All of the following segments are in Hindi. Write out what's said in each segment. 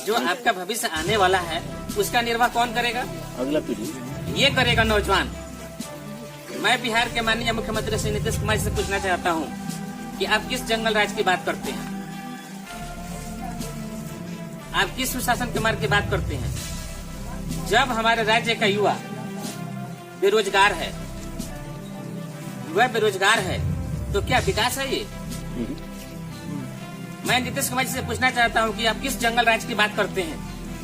जो आपका भविष्य आने वाला है उसका निर्वाह कौन करेगा? अगला पीढ़ी ये करेगा नौजवान। मैं बिहार के माननीय मुख्यमंत्री श्री नीतीश कुमार से पूछना चाहता हूँ कि आप किस जंगल राज की बात करते हैं? आप किस सुशासन के मार्ग की बात करते हैं? जब हमारे राज्य का युवा बेरोजगार है, युवा बेरोजगार है, तो क्या विकास है ये? मैं नीतीश कुमार जी से पूछना चाहता हूँ कि आप किस जंगल राज की बात करते हैं?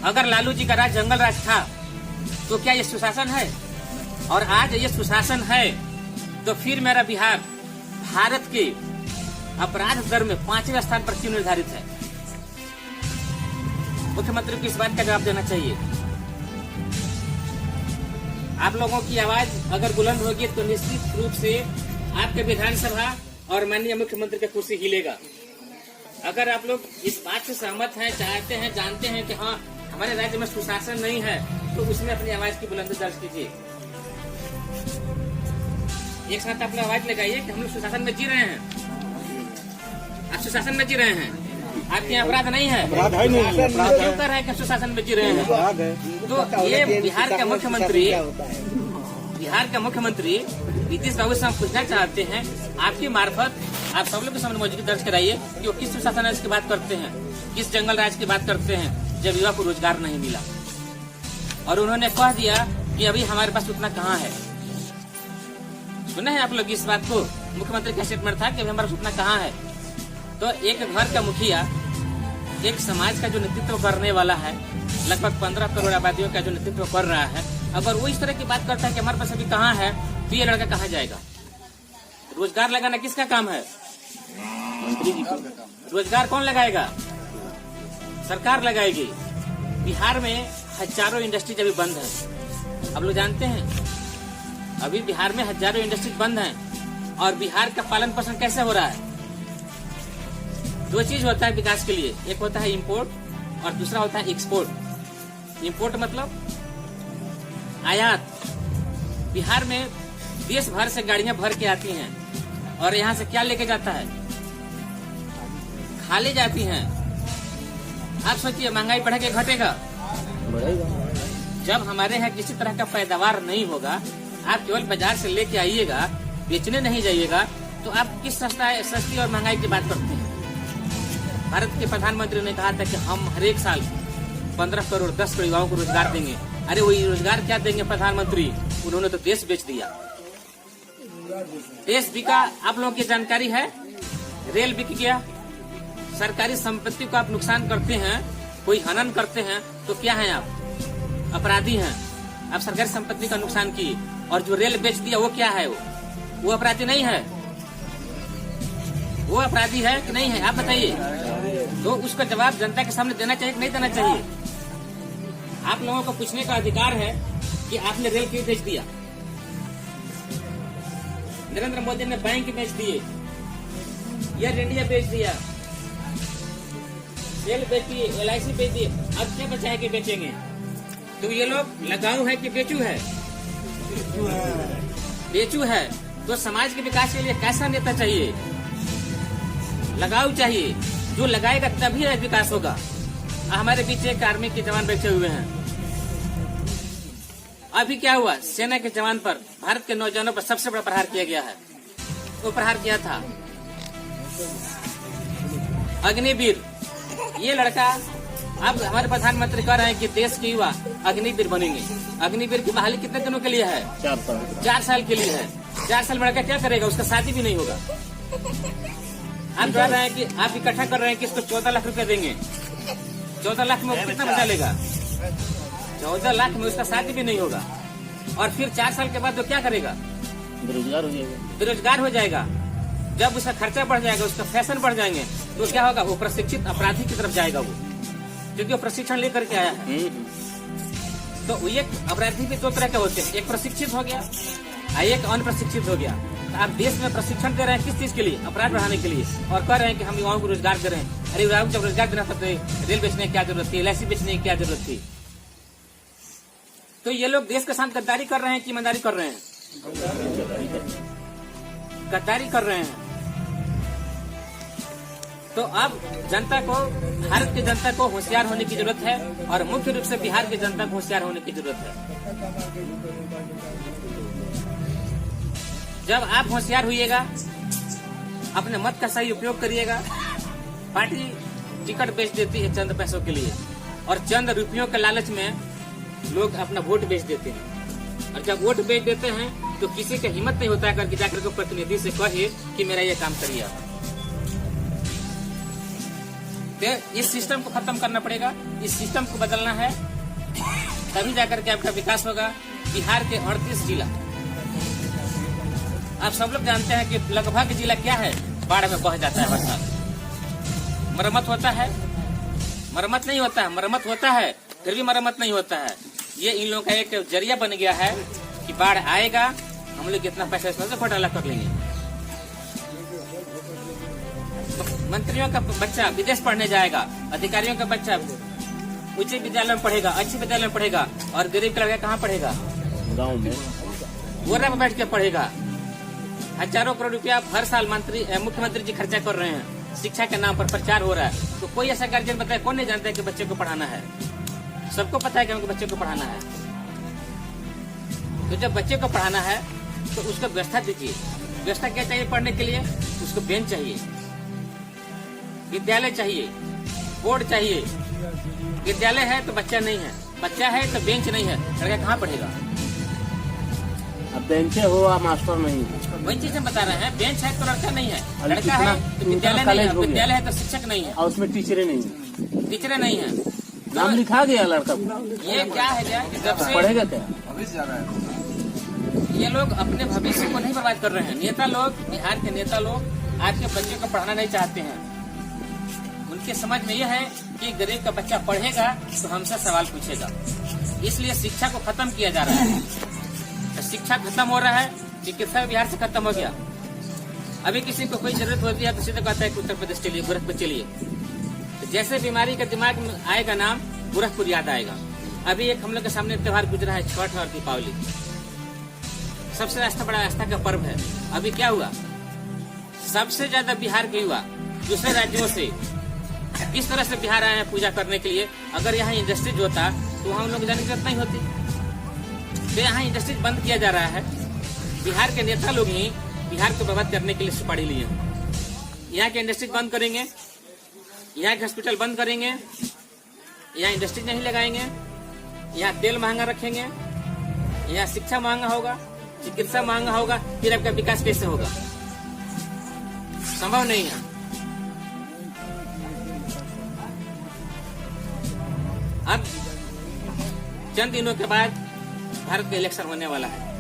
अगर लालू जी का राज जंगल राज था तो क्या ये सुशासन है? और आज ये सुशासन है तो फिर मेरा बिहार भारत के अपराध दर में 5वें स्थान पर क्यों निर्धारित है? मुख्यमंत्री को इस बात का जवाब देना चाहिए। आप लोगों की आवाज अगर बुलंद होगी तो निश्चित रूप से आपके विधानसभा और माननीय मुख्यमंत्री का कुर्सी हिलेगा। अगर आप लोग इस बात से सहमत हैं, चाहते हैं, जानते हैं कि हाँ हमारे राज्य में सुशासन नहीं है, तो उसमें अपनी आवाज की बुलंदी दर्ज कीजिए। एक साथ अपनी आवाज लगाइए कि हम लोग सुशासन में जी रहे हैं। आप सुशासन में जी रहे हैं, आपके यहाँ अपराध नहीं है, अपराध है नहीं, अपराध क्यों कर रहे हैं कि सुशासन में जी रहे हैं? तो ये बिहार का मुख्यमंत्री नीतीश बाबू से हम पूछना चाहते हैं, आपकी मार्फत आप सब लोग के सामने मौजूदगी दर्ज कराइए कि वो किस सुशासन राज की बात करते हैं, किस जंगल राज की बात करते हैं जब युवा को रोजगार नहीं मिला। और उन्होंने कह दिया कि अभी हमारे पास उतना कहाँ है। सुना है आप लोग इस बात को? मुख्यमंत्री का स्टेटमेंट था कि अभी हमारे पास उतना कहाँ है। तो एक घर का मुखिया, एक समाज का जो नेतृत्व करने वाला है, लगभग 15 करोड़ आबादियों का जो नेतृत्व कर रहा है, अगर वो इस तरह की बात करता है कि हमारे पास अभी कहाँ है, तो ये लड़का कहाँ जाएगा? रोजगार लगाना किसका काम है? मंत्री जी को रोजगार कौन लगाएगा? सरकार लगाएगी। बिहार में हजारों इंडस्ट्रीज अभी बंद है। आप लोग जानते हैं अभी बिहार में हजारों इंडस्ट्रीज बंद हैं। और बिहार का पालन पोषण कैसे हो रहा है? दो चीज होता है विकास के लिए, एक होता है इंपोर्ट और दूसरा होता है एक्सपोर्ट। इंपोर्ट मतलब आयात। बिहार में देश भर से गाड़ियां भर के आती हैं और यहाँ से क्या लेके जाता है? खाली जाती हैं। आप सोचिए महंगाई बढ़ेगा घटेगा? बढ़ेगा। जब हमारे यहाँ किसी तरह का पैदावार नहीं होगा, आप केवल बाजार से लेके आइएगा, बेचने नहीं जाइएगा, तो आप किस सस्ती और महंगाई की बात करते हैं? भारत के प्रधानमंत्री ने कहा था कि हम हर एक साल 15 करोड़ 10 करोड़ युवाओं को रोजगार देंगे। अरे वही रोजगार क्या देंगे प्रधानमंत्री? उन्होंने तो देश बेच दिया। देश बिका, आप लोगों की जानकारी है? रेल बिक गया। सरकारी संपत्ति को आप नुकसान करते हैं, कोई हनन करते हैं, तो क्या है आप? अपराधी हैं। आप सरकारी संपत्ति का नुकसान किए। और जो रेल बेच दिया वो क्या है? वो अपराधी नहीं है? वो अपराधी है कि नहीं है? आप बताइए। तो उसका जवाब जनता के सामने देना चाहिए कि नहीं देना चाहिए? आप लोगों को पूछने का अधिकार है कि आपने रेल क्यों बेच दिया। नरेंद्र मोदी ने बैंक बेच दिए, एयर इंडिया बेच दिया, रेल बेच दिए, LIC बेच दिए। अब क्या बचा है कि बेचेंगे? तो ये लोग लगाऊ है कि बेचू है? बेचू है। तो समाज के विकास के लिए कैसा नेता चाहिए? लगाऊ चाहिए। जो लगाएगा तभी विकास होगा। हमारे बीच एक आर्मी के जवान बैठे हुए हैं। अभी क्या हुआ? सेना के जवान पर, भारत के नौजवानों पर सबसे बड़ा प्रहार किया गया है। वो प्रहार किया था अग्निवीर। ये लड़का, अब हमारे प्रधानमंत्री कह रहे हैं कि देश के युवा अग्निवीर बनेंगे। अग्निवीर की बहाली कितने दिनों के लिए है? 4 साल के लिए है। 4 साल में लड़का क्या करेगा? उसका शादी भी नहीं होगा। आप कह रहे हैं कि आप इकट्ठा कर रहे हैं कि इसको 14 लाख रुपए देंगे। 14 लाख में कितना बचा लेगा? 14 लाख में उसका शादी भी नहीं होगा। और फिर 4 साल के बाद वो क्या करेगा? बेरोजगार हो जाएगा। बेरोजगार हो जाएगा। जब उसका खर्चा बढ़ जाएगा, उसका फैशन बढ़ जाएंगे, तो क्या होगा? वो प्रशिक्षित अपराधी की तरफ जाएगा वो, क्योंकि वो प्रशिक्षण लेकर के आया है। तो ये अपराधी भी 2 तरह के होते हैं, एक प्रशिक्षित हो गया और एक अनप्रशिक्षित हो गया। तो आप देश में प्रशिक्षण दे रहे हैं किस चीज के लिए? अपराध बढ़ाने के लिए। और कह रहे हैं कि हम युवाओं को रोजगार दे रहे हैं। अरे युवाओं को जब रोजगार देना था तो रेल बेचने की क्या जरूरत थी? LIC बेचने की क्या जरूरत थी? तो ये लोग देश के साथ गद्दारी कर रहे हैं कि ईमानदारी कर रहे हैं? गद्दारी कर रहे हैं। तो अब जनता को, भारत की जनता को होशियार होने की जरूरत है और मुख्य रूप से बिहार की जनता को होशियार होने की जरूरत है। जब आप होशियार होइएगा, अपने मत का सही उपयोग करिएगा। पार्टी टिकट बेच देती है चंद पैसों के लिए और चंद रुपयों के लालच में लोग अपना वोट बेच देते हैं। और जब वोट बेच देते हैं तो किसी का हिम्मत नहीं होता है कि जाकर के प्रतिनिधि से कहे कि मेरा ये काम करिए। तो इस सिस्टम को खत्म करना पड़ेगा, इस सिस्टम को बदलना है, तभी जाकर के आपका विकास होगा। बिहार के 38 जिला, आप सब लोग जानते हैं कि लगभग जिला क्या है, बाढ़ में बह जाता है हर साल। मरम्मत होता है? मरम्मत नहीं होता है। मरम्मत होता है फिर भी मरम्मत नहीं होता है। ये इन लोगों का एक जरिया बन गया है कि बाढ़ आएगा, हम लोग कितना पैसा इसमें से घोटाला कर लेंगे। मंत्रियों का बच्चा विदेश पढ़ने जाएगा, अधिकारियों का बच्चा उच्च विद्यालय में पढ़ेगा, अच्छे विद्यालय में पढ़ेगा, और गरीब का लड़का कहाँ पढ़ेगा? गाँव में गोरा में बैठ के पढ़ेगा। हजारों करोड़ रुपया हर साल मुख्यमंत्री जी खर्चा कर रहे हैं, शिक्षा के नाम पर प्रचार हो रहा है। तो कोई ऐसा गार्जियन बताए, कौन नहीं जानता है कि बच्चे को पढ़ाना है? सबको पता है कि हमको बच्चे को पढ़ाना है। तो जब बच्चे को पढ़ाना है तो उसको व्यवस्था दीजिए। व्यवस्था क्या चाहिए पढ़ने के लिए? उसको बेंच चाहिए, विद्यालय चाहिए, बोर्ड चाहिए। विद्यालय है तो बच्चा नहीं है, बच्चा है तो बेंच नहीं है, लड़का कहाँ पढ़ेगा? अब बेंचे हो या मास्टर नहीं है, वही चीज हम बता रहे हैं। बेंच है तो लड़का नहीं है, और लड़का है तो विद्यालय नहीं है, हो गया। विद्यालय है तो शिक्षक नहीं है, और उसमें टीचरें नहीं है, टीचरें नहीं है। नाम लिखा गया लड़का को, ये क्या है क्या कि जब से पढ़ेगा क्या? ये लोग अपने भविष्य को नहीं बर्बाद कर रहे हैं। नेता लोग, बिहार के नेता लोग आज के बच्चे को पढ़ाना नहीं चाहते हैं। उनके समझ में यह है कि गरीब का बच्चा पढ़ेगा तो हमसे सवाल पूछेगा, इसलिए शिक्षा को खत्म किया जा रहा है। तो शिक्षा खत्म हो रहा है, चिकित्सा बिहार से खत्म हो गया। अभी किसी को कोई जरूरत होती है तो सीधे कहता है कि उत्तर प्रदेश चलिए, गोरखपुर चलिए। तो जैसे बीमारी का दिमाग में आएगा नाम, गोरखपुर याद आएगा। अभी एक हम लोग के सामने त्योहार गुजरा है, छठ और दीपावली, सबसे आस्था बड़ा आस्था का पर्व है। अभी क्या हुआ? सबसे ज्यादा बिहार के युवा दूसरे राज्यों से इस तरह से बिहार आए हैं पूजा करने के लिए। अगर यहाँ इंडस्ट्रीज होता तो वहाँ लोग जाने की जरूरत नहीं होती। तो यहाँ इंडस्ट्रीज बंद किया जा रहा है। बिहार के नेता लोग ही बिहार को बर्बाद करने के लिए सुपारी लिए हैं। यहाँ के इंडस्ट्रीज बंद करेंगे, यहाँ के हॉस्पिटल बंद करेंगे, यहाँ इंडस्ट्रीज नहीं लगाएंगे, यहाँ तेल महंगा रखेंगे, यहाँ शिक्षा महंगा होगा, चिकित्सा महंगा होगा, फिर आपका विकास कैसे होगा? संभव नहीं है। अब चंद दिनों के बाद भारत का इलेक्शन होने वाला है।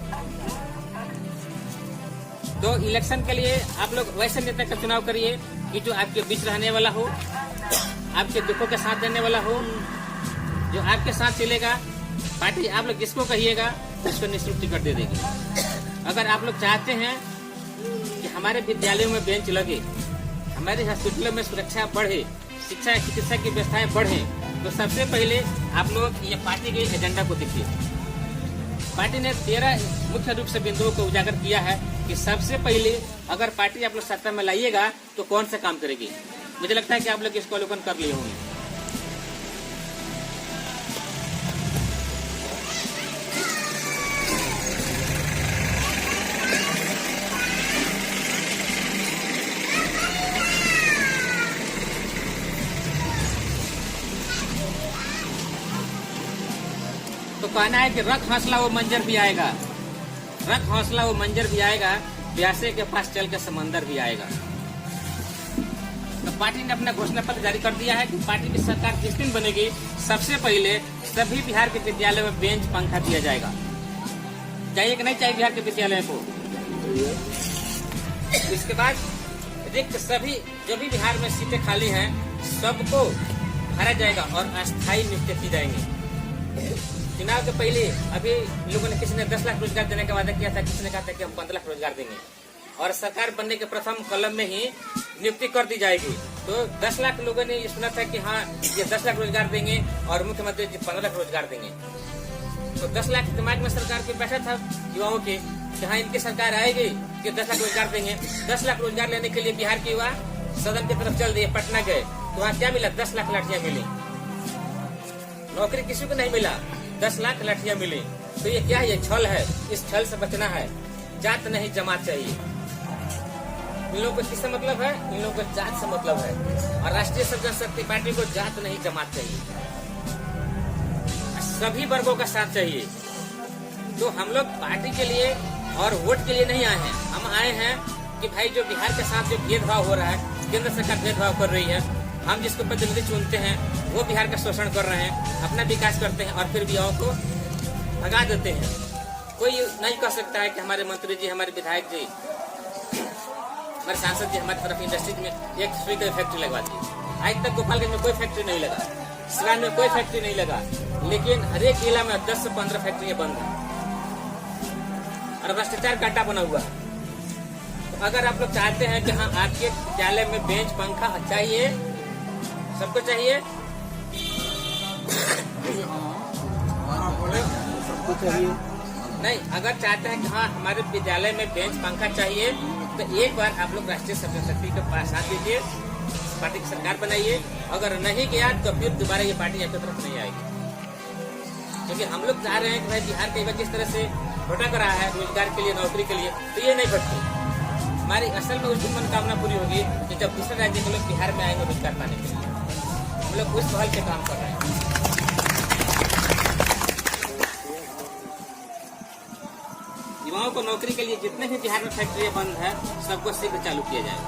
तो इलेक्शन के लिए आप लोग वैसे नेता का चुनाव करिए कि जो आपके बीच रहने वाला हो, आपके दुखों के साथ देने वाला हो, जो आपके साथ चलेगा। पार्टी आप लोग जिसको कहिएगा उसको निःशुल्क टिकट दे देगी। अगर आप लोग चाहते हैं कि हमारे विद्यालयों में बेंच लगे, हमारे हॉस्पिटलों में सुरक्षा बढ़े, शिक्षा चिकित्सा की व्यवस्थाएं बढ़े, तो सबसे पहले आप लोग ये पार्टी के एजेंडा को देखिए। पार्टी ने 13 मुख्य रूप से बिंदुओं को उजागर किया है कि सबसे पहले अगर पार्टी आप लोग सत्ता में लाइएगा तो कौन सा काम करेगी। मुझे लगता है कि आप लोग इसको अवलोकन कर लिए होंगे। तो कहना है कि रख हौसला वो मंजर भी आएगा, रख हौसला वो मंजर भी आएगा, प्यासे के पास चल के समंदर भी आएगा। तो पार्टी ने अपना घोषणा पत्र जारी कर दिया है कि पार्टी की सरकार जिस दिन बनेगी सबसे पहले सभी बिहार के विद्यालयों में बेंच पंखा दिया जाएगा। चाहिए कि नहीं चाहिए बिहार के विद्यालय को? इसके बाद रिक्त सभी जो भी बिहार में सीटें खाली हैं सबको भरा जाएगा और अस्थायी नियुक्ति की जाएंगी। चुनाव के पहले अभी लोगों ने, किसी ने 10 लाख रोजगार देने का वादा किया था, किसी ने कहा था कि हम 15 लाख रोजगार देंगे, और सरकार बनने के प्रथम कलम में ही नियुक्ति कर दी जाएगी। तो 10 लाख लोगों ने ये सुना था कि हाँ ये 10 लाख रोजगार देंगे और मुख्यमंत्री जी 15 लाख रोजगार देंगे। तो 10 लाख दिमाग में सरकार के बैठा था युवाओं के कि हाँ इनकी सरकार आएगी कि 10 लाख रोजगार देंगे। 10 लाख रोजगार लेने के लिए बिहार के युवा सदन की तरफ चल दिए, पटना गए तो वहाँ क्या मिला? 10 लाख लाठियां मिली। नौकरी किसी को नहीं मिला, 10 लाख लाठियां मिली। तो ये क्या है? ये छल है। इस छल से बचना है। जात नहीं जमात चाहिए। इन लोगों को किससे मतलब है? इन लोगों को जात से मतलब है। और राष्ट्रीय जनशक्ति पार्टी को जात नहीं जमात चाहिए, सभी वर्गों का साथ चाहिए। तो हम लोग पार्टी के लिए और वोट के लिए नहीं आए हैं। हम आए हैं कि भाई जो बिहार के साथ जो भेदभाव हो रहा है, केंद्र सरकार भेदभाव कर रही है, हम जिसको प्रतिनिधि चुनते हैं वो बिहार का शोषण कर रहे हैं, अपना विकास करते हैं और फिर युवाओं को भगा देते हैं। कोई नहीं कह सकता है कि हमारे मंत्री जी, हमारे विधायक जी, हमारे सांसद जी हमारी तरफ इंडस्ट्रीज में एक सुई की फैक्ट्री लगवा दी। आज तक गोपालगंज में कोई फैक्ट्री नहीं लगा, सिवान में कोई फैक्ट्री नहीं लगा, लेकिन हर एक जिला में 10 से 15 फैक्ट्रियां बंद है और भ्रष्टाचार का अड्डा बना हुआ है। तो अगर आप लोग चाहते हैं कि हाँ आपके विद्यालय में बेंच पंखा चाहिए, सबको चाहिए, सबको चाहिए नहीं, अगर चाहते हैं कि हाँ हमारे विद्यालय में बेंच पंखा चाहिए तो एक बार आप लोग राष्ट्रीय जनशक्ति के पास साथ दीजिए, पार्टी की सरकार बनाइए। अगर नहीं किया तो फिर दोबारा ये पार्टी आपकी तरफ नहीं आएगी। क्योंकि हम लोग चाह रहे हैं कि भाई बिहार के युवा जिस तरह से भटक रहा है रोजगार के लिए, नौकरी के लिए, तो ये नहीं भटके। हमारी असल में उस दिन मनोकामना पूरी होगी कि जब दूसरे राज्य के लोग बिहार में आएंगे रोजगार पाने के लिए। हम लोग उस पहल पे काम कर रहे हैं। युवाओं को नौकरी के लिए जितने भी बिहार में फैक्ट्रियां बंद है सबको शीघ्र चालू किया जाएगा।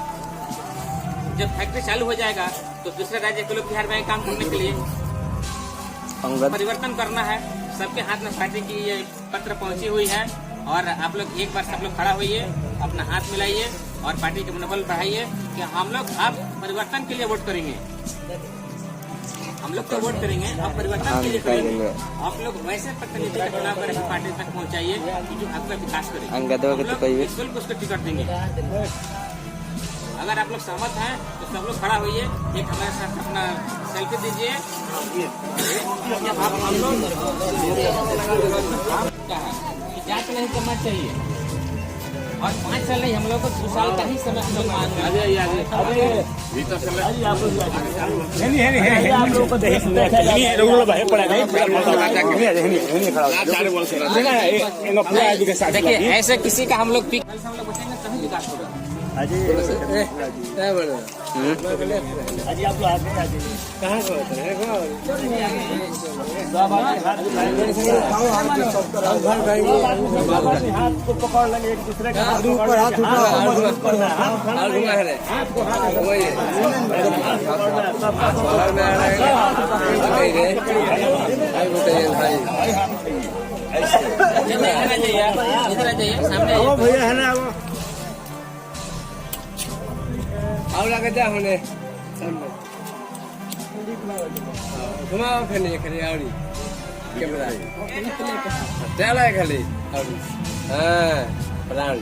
जब फैक्ट्री चालू हो जाएगा तो दूसरे राज्य के लोग बिहार में काम करने के लिए परिवर्तन करना है। सबके हाथ में पार्टी की ये पत्र पहुंची हुई है और आप लोग एक बार सब लोग खड़ा होइए, अपना हाथ मिलाइए और पार्टी के मनोबल बढ़ाइए कि हम लोग आप परिवर्तन के लिए वोट करेंगे। हम लोग तो वोट करेंगे, आप परिवर्तन के लिए करेंगे। आप लोग वैसे प्रतिनिधि का चुनाव करके पार्टी तक पहुंचाइए कि जो आपका विकास करेंगे। निःशुल्क उसको टिकट देंगे। अगर आप लोग सहमत हैं तो सब लोग खड़ा होइए, एक हमारे साथ अपना सेल्फी दीजिए। हम लोग जांच नहीं करना चाहिए और 5 साल नहीं, हम लोग को 2 साल का ही समय हम लोग मांग रहे हैं। देखिए ऐसे किसी का हम लोग बचेंगे तभी विकास होगा। अजी आप लोग आगे कहाँ हाथ को पकड़ लेंगे, एक दूसरे का हाथ सामने भैया है ना आओ लगा जा होने घुमाओ फिर नहीं खड़ी आवड़ी कैमरा चला खाली आवड़ी हाँ प्राण